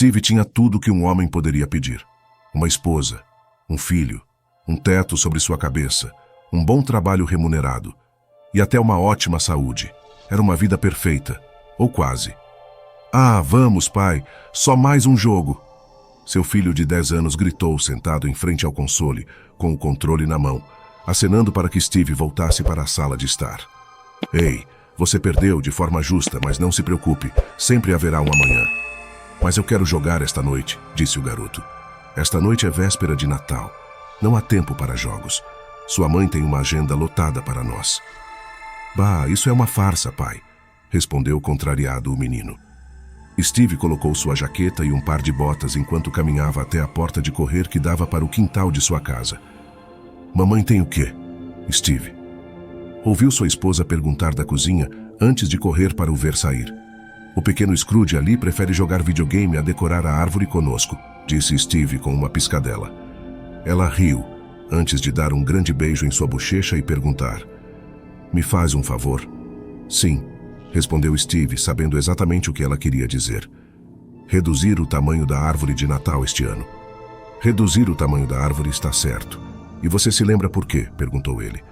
Steve tinha tudo que um homem poderia pedir. Uma esposa, um filho, um teto sobre sua cabeça, um bom trabalho remunerado e até uma ótima saúde. Era uma vida perfeita, ou quase. Ah, vamos, pai, só mais um jogo. Seu filho de 10 anos gritou sentado em frente ao console, com o controle na mão, acenando para que Steve voltasse para a sala de estar. Ei, você perdeu de forma justa, mas não se preocupe, sempre haverá um amanhã. Mas eu quero jogar esta noite, disse o garoto. Esta noite é véspera de Natal. Não há tempo para jogos. Sua mãe tem uma agenda lotada para nós. Bah, isso é uma farsa, pai, respondeu contrariado o menino. Steve colocou sua jaqueta e um par de botas enquanto caminhava até a porta de correr que dava para o quintal de sua casa. Mamãe tem o quê? Steve ouviu sua esposa perguntar da cozinha antes de correr para o ver sair. O pequeno Scrooge ali prefere jogar videogame a decorar a árvore conosco, disse Steve com uma piscadela. Ela riu, antes de dar um grande beijo em sua bochecha e perguntar: Me faz um favor? Sim, respondeu Steve, sabendo exatamente o que ela queria dizer. Reduzir o tamanho da árvore de Natal este ano. Reduzir o tamanho da árvore está certo. E você se lembra por quê? Perguntou ele.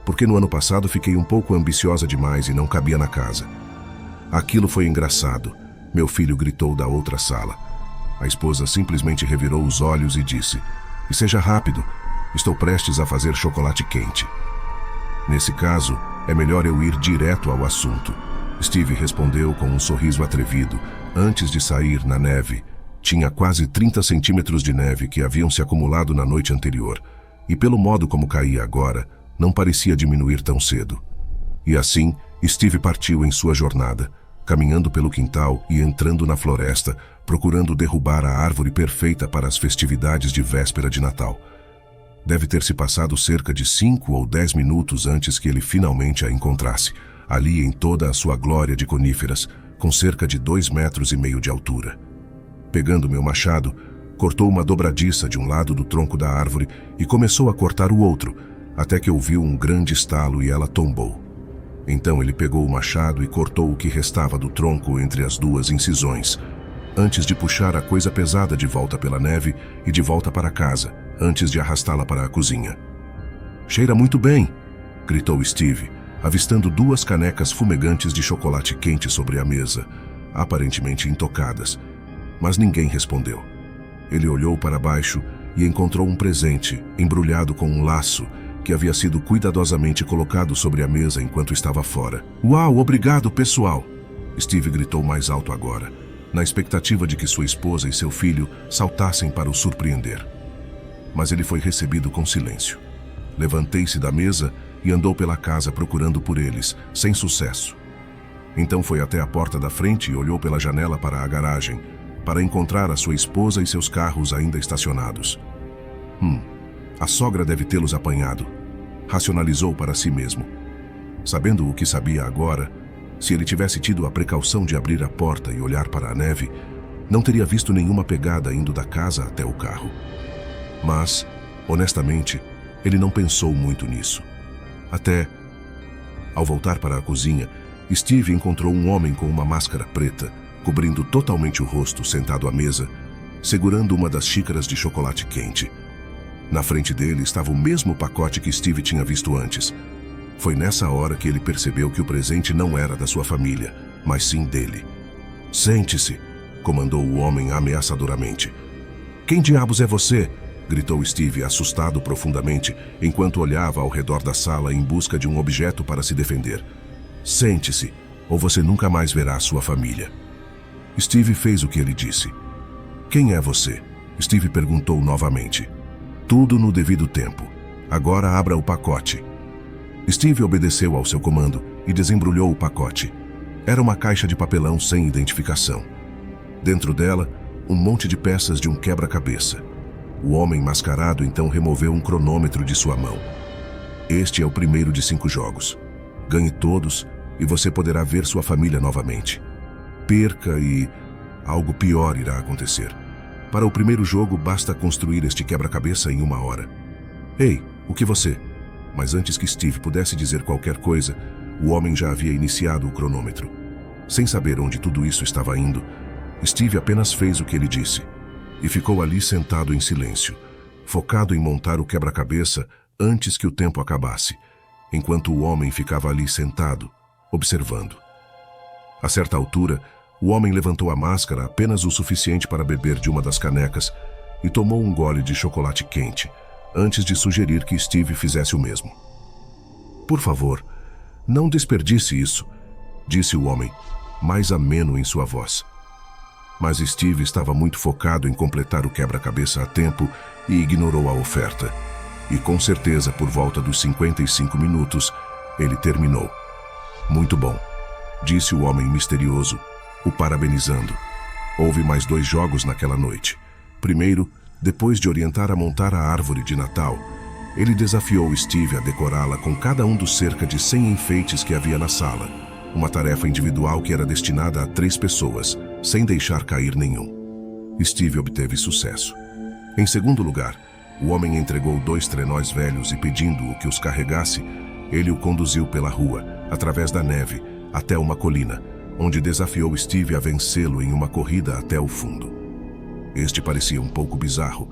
Porque no ano passado fiquei um pouco ambiciosa demais e não cabia na casa. Aquilo foi engraçado, meu filho gritou da outra sala. A esposa simplesmente revirou os olhos e disse: E seja rápido, estou prestes a fazer chocolate quente. Nesse caso, é melhor eu ir direto ao assunto. Steve respondeu com um sorriso atrevido, antes de sair na neve. Tinha quase 30 centímetros de neve que haviam se acumulado na noite anterior, e pelo modo como caía agora, não parecia diminuir tão cedo. E assim, Steve partiu em sua jornada, caminhando pelo quintal e entrando na floresta, procurando derrubar a árvore perfeita para as festividades de véspera de Natal. Deve ter se passado cerca de 5 ou 10 minutos antes que ele finalmente a encontrasse, ali em toda a sua glória de coníferas, com cerca de 2,5 metros de altura. Pegando meu machado, cortou uma dobradiça de um lado do tronco da árvore e começou a cortar o outro, até que ouviu um grande estalo e ela tombou. Então ele pegou o machado e cortou o que restava do tronco entre as duas incisões, antes de puxar a coisa pesada de volta pela neve e de volta para casa, antes de arrastá-la para a cozinha. Cheira muito bem, gritou Steve, avistando 2 canecas fumegantes de chocolate quente sobre a mesa, aparentemente intocadas, mas ninguém respondeu. Ele olhou para baixo e encontrou um presente, embrulhado com um laço, que havia sido cuidadosamente colocado sobre a mesa enquanto estava fora. Uau, obrigado, pessoal! Steve gritou mais alto agora, na expectativa de que sua esposa e seu filho saltassem para o surpreender. Mas ele foi recebido com silêncio. Levantei-se da mesa e andou pela casa procurando por eles, sem sucesso. Então foi até a porta da frente e olhou pela janela para a garagem, para encontrar a sua esposa e seus carros ainda estacionados. A sogra deve tê-los apanhado, racionalizou para si mesmo. Sabendo o que sabia agora, se ele tivesse tido a precaução de abrir a porta e olhar para a neve, não teria visto nenhuma pegada indo da casa até o carro. Mas, honestamente, ele não pensou muito nisso. Até, ao voltar para a cozinha, Steve encontrou um homem com uma máscara preta, cobrindo totalmente o rosto, sentado à mesa, segurando uma das xícaras de chocolate quente. Na frente dele estava o mesmo pacote que Steve tinha visto antes. Foi nessa hora que ele percebeu que o presente não era da sua família, mas sim dele. Sente-se, comandou o homem ameaçadoramente. Quem diabos é você? Gritou Steve, assustado profundamente, enquanto olhava ao redor da sala em busca de um objeto para se defender. Sente-se, ou você nunca mais verá sua família. Steve fez o que ele disse. Quem é você? Steve perguntou novamente. Tudo no devido tempo. Agora abra o pacote. Steve obedeceu ao seu comando e desembrulhou o pacote. Era uma caixa de papelão sem identificação. Dentro dela, um monte de peças de um quebra-cabeça. O homem mascarado então removeu um cronômetro de sua mão. Este é o primeiro de 5 jogos. Ganhe todos e você poderá ver sua família novamente. Perca e algo pior irá acontecer. Para o primeiro jogo, basta construir este quebra-cabeça em 1 hora. Ei, o que você? Mas antes que Steve pudesse dizer qualquer coisa, o homem já havia iniciado o cronômetro. Sem saber onde tudo isso estava indo, Steve apenas fez o que ele disse e ficou ali sentado em silêncio, focado em montar o quebra-cabeça antes que o tempo acabasse, enquanto o homem ficava ali sentado, observando. A certa altura, o homem levantou a máscara apenas o suficiente para beber de uma das canecas e tomou um gole de chocolate quente, antes de sugerir que Steve fizesse o mesmo. "Por favor, não desperdice isso", disse o homem, mais ameno em sua voz. Mas Steve estava muito focado em completar o quebra-cabeça a tempo e ignorou a oferta. E com certeza, por volta dos 55 minutos, ele terminou. "Muito bom", disse o homem misterioso, o parabenizando. Houve mais 2 jogos naquela noite. Primeiro, depois de orientar a montar a árvore de Natal, ele desafiou Steve a decorá-la com cada um dos cerca de 100 enfeites que havia na sala, uma tarefa individual que era destinada a 3 pessoas, sem deixar cair nenhum. Steve obteve sucesso. Em segundo lugar, o homem entregou 2 trenós velhos e, pedindo-o que os carregasse, ele o conduziu pela rua, através da neve, até uma colina, onde desafiou Steve a vencê-lo em uma corrida até o fundo. Este parecia um pouco bizarro,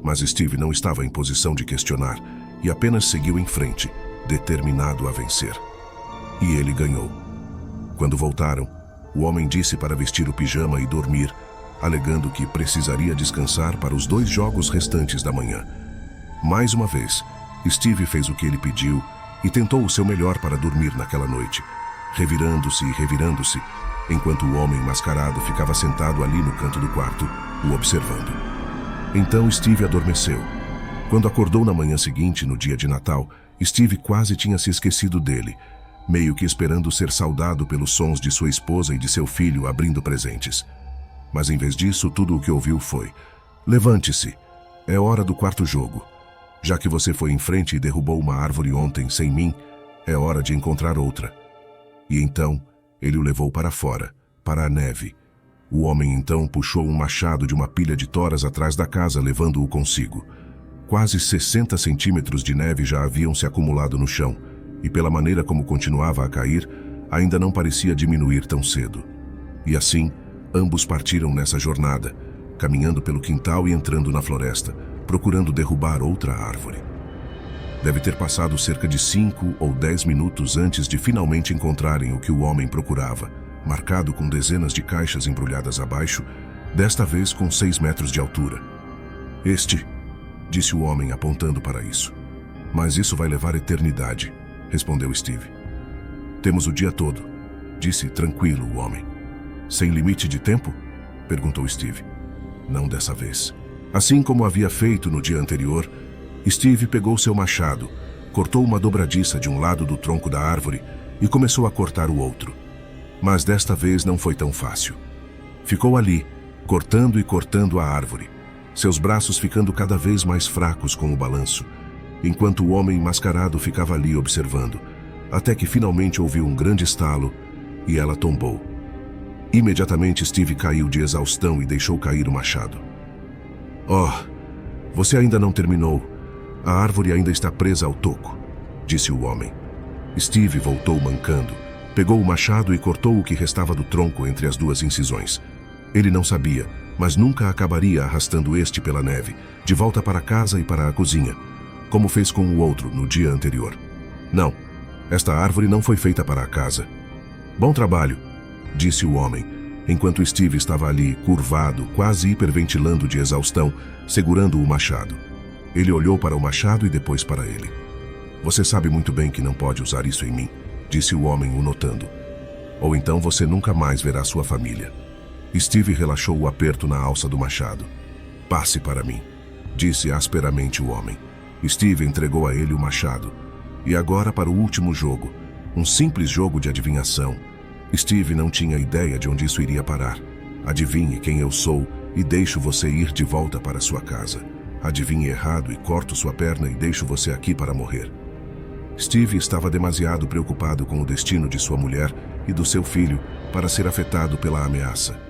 mas Steve não estava em posição de questionar e apenas seguiu em frente, determinado a vencer. E ele ganhou. Quando voltaram, o homem disse para vestir o pijama e dormir, alegando que precisaria descansar para os 2 jogos restantes da manhã. Mais uma vez, Steve fez o que ele pediu e tentou o seu melhor para dormir naquela noite, revirando-se e revirando-se, enquanto o homem mascarado ficava sentado ali no canto do quarto, o observando. Então Steve adormeceu. Quando acordou na manhã seguinte, no dia de Natal, Steve quase tinha se esquecido dele, meio que esperando ser saudado pelos sons de sua esposa e de seu filho abrindo presentes. Mas em vez disso, tudo o que ouviu foi: "Levante-se, é hora do 4º jogo. Já que você foi em frente e derrubou uma árvore ontem sem mim, é hora de encontrar outra." E então, ele o levou para fora, para a neve. O homem então puxou um machado de uma pilha de toras atrás da casa, levando-o consigo. Quase 60 centímetros de neve já haviam se acumulado no chão, e pela maneira como continuava a cair, ainda não parecia diminuir tão cedo. E assim, ambos partiram nessa jornada, caminhando pelo quintal e entrando na floresta, procurando derrubar outra árvore. Deve ter passado cerca de 5 ou 10 minutos antes de finalmente encontrarem o que o homem procurava, marcado com dezenas de caixas embrulhadas abaixo, desta vez com 6 metros de altura. "Este", disse o homem apontando para isso. "Mas isso vai levar eternidade", respondeu Steve. "Temos o dia todo", disse tranquilo o homem. "Sem limite de tempo?", perguntou Steve. "Não dessa vez." Assim como havia feito no dia anterior, Steve pegou seu machado, cortou uma dobradiça de um lado do tronco da árvore e começou a cortar o outro. Mas desta vez não foi tão fácil. Ficou ali, cortando e cortando a árvore, seus braços ficando cada vez mais fracos com o balanço, enquanto o homem mascarado ficava ali observando, até que finalmente ouviu um grande estalo e ela tombou. Imediatamente Steve caiu de exaustão e deixou cair o machado. "Oh, você ainda não terminou. A árvore ainda está presa ao toco", disse o homem. Steve voltou mancando, pegou o machado e cortou o que restava do tronco entre as 2 incisões. Ele não sabia, mas nunca acabaria arrastando este pela neve, de volta para casa e para a cozinha, como fez com o outro no dia anterior. Não, esta árvore não foi feita para a casa. "Bom trabalho", disse o homem, enquanto Steve estava ali, curvado, quase hiperventilando de exaustão, segurando o machado. Ele olhou para o machado e depois para ele. "Você sabe muito bem que não pode usar isso em mim", disse o homem, o notando. "Ou então você nunca mais verá sua família." Steve relaxou o aperto na alça do machado. "Passe para mim", disse asperamente o homem. Steve entregou a ele o machado. E agora para o último jogo, um simples jogo de adivinhação. Steve não tinha ideia de onde isso iria parar. "Adivinhe quem eu sou e deixo você ir de volta para sua casa. Adivinhe errado e corto sua perna e deixo você aqui para morrer." Steve estava demasiado preocupado com o destino de sua mulher e do seu filho para ser afetado pela ameaça.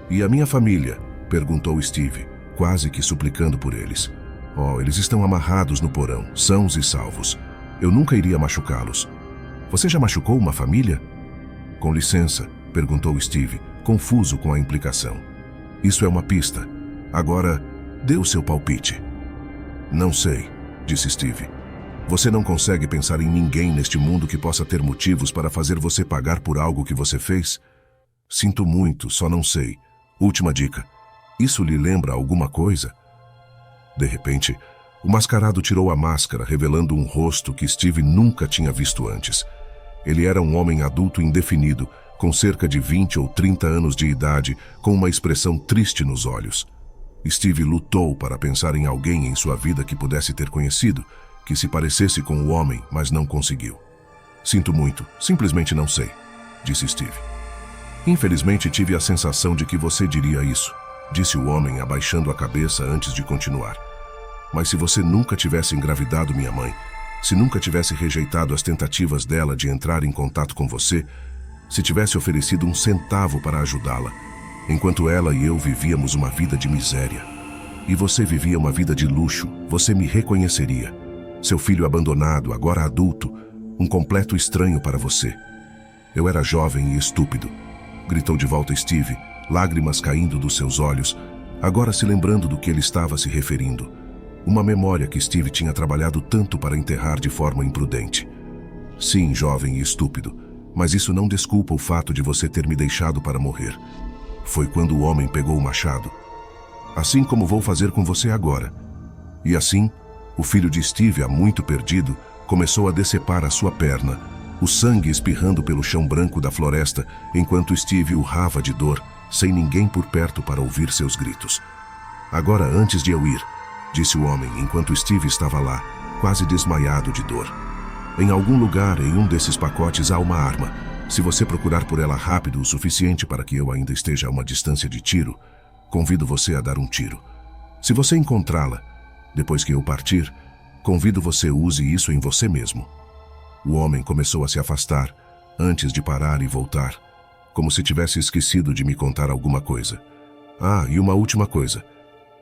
"E a minha família?", perguntou Steve, quase que suplicando por eles. "Oh, eles estão amarrados no porão, sãos e salvos. Eu nunca iria machucá-los." "Você já machucou uma família?" "Com licença", perguntou Steve, confuso com a implicação. Isso é uma pista. Agora, dê o seu palpite. Não sei, disse Steve. Você não consegue pensar em ninguém neste mundo que possa ter motivos para fazer você pagar por algo que você fez? Sinto muito, só não sei. Última dica. Isso lhe lembra alguma coisa? De repente, o mascarado tirou a máscara, revelando um rosto que Steve nunca tinha visto antes. Ele era um homem adulto indefinido, com cerca de 20 ou 30 anos de idade, com uma expressão triste nos olhos. Steve lutou para pensar em alguém em sua vida que pudesse ter conhecido, que se parecesse com o homem, mas não conseguiu. Sinto muito, simplesmente não sei, disse Steve. Infelizmente tive a sensação de que você diria isso, disse o homem abaixando a cabeça antes de continuar. Mas se você nunca tivesse engravidado minha mãe, se nunca tivesse rejeitado as tentativas dela de entrar em contato com você, se tivesse oferecido um centavo para ajudá-la, enquanto ela e eu vivíamos uma vida de miséria, e você vivia uma vida de luxo, você me reconheceria. Seu filho abandonado, agora adulto, um completo estranho para você. Eu era jovem e estúpido, gritou de volta Steve, lágrimas caindo dos seus olhos, agora se lembrando do que ele estava se referindo. Uma memória que Steve tinha trabalhado tanto para enterrar de forma imprudente. Sim, jovem e estúpido, mas isso não desculpa o fato de você ter me deixado para morrer. Foi quando o homem pegou o machado. Assim como vou fazer com você agora. E assim, o filho de Steve, há muito perdido, começou a decepar a sua perna, o sangue espirrando pelo chão branco da floresta, enquanto Steve urrava de dor, sem ninguém por perto para ouvir seus gritos. Agora, antes de eu ir, disse o homem, enquanto Steve estava lá, quase desmaiado de dor. Em algum lugar, em um desses pacotes, há uma arma. Se você procurar por ela rápido o suficiente para que eu ainda esteja a uma distância de tiro, convido você a dar um tiro. Se você encontrá-la, depois que eu partir, convido você use isso em você mesmo. O homem começou a se afastar, antes de parar e voltar, como se tivesse esquecido de me contar alguma coisa. Ah, e uma última coisa.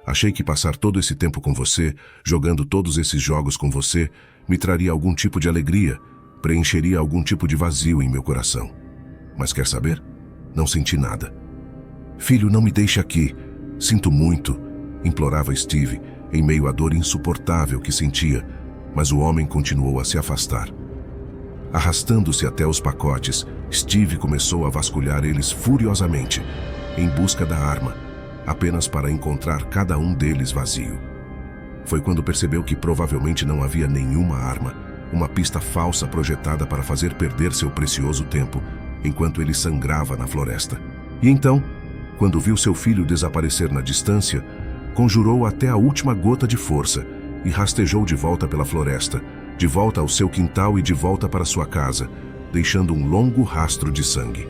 Achei que passar todo esse tempo com você, jogando todos esses jogos com você, me traria algum tipo de alegria, preencheria algum tipo de vazio em meu coração. Mas quer saber? Não senti nada. Filho, não me deixe aqui. Sinto muito, implorava Steve, em meio à dor insuportável que sentia, mas o homem continuou a se afastar. Arrastando-se até os pacotes, Steve começou a vasculhar eles furiosamente, em busca da arma, apenas para encontrar cada um deles vazio. Foi quando percebeu que provavelmente não havia nenhuma arma, uma pista falsa projetada para fazer perder seu precioso tempo, enquanto ele sangrava na floresta. E então, quando viu seu filho desaparecer na distância, conjurou até a última gota de força e rastejou de volta pela floresta, de volta ao seu quintal e de volta para sua casa, deixando um longo rastro de sangue.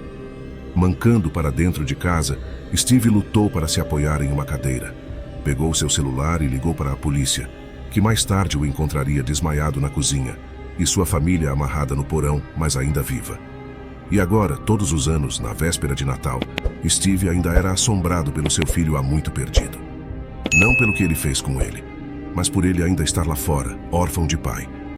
Mancando para dentro de casa, Steve lutou para se apoiar em uma cadeira. Pegou seu celular e ligou para a polícia, que mais tarde o encontraria desmaiado na cozinha, e sua família amarrada no porão, mas ainda viva. E agora, todos os anos, na véspera de Natal, Steve ainda era assombrado pelo seu filho há muito perdido. Não pelo que ele fez com ele, mas por ele ainda estar lá fora, órfão de pai,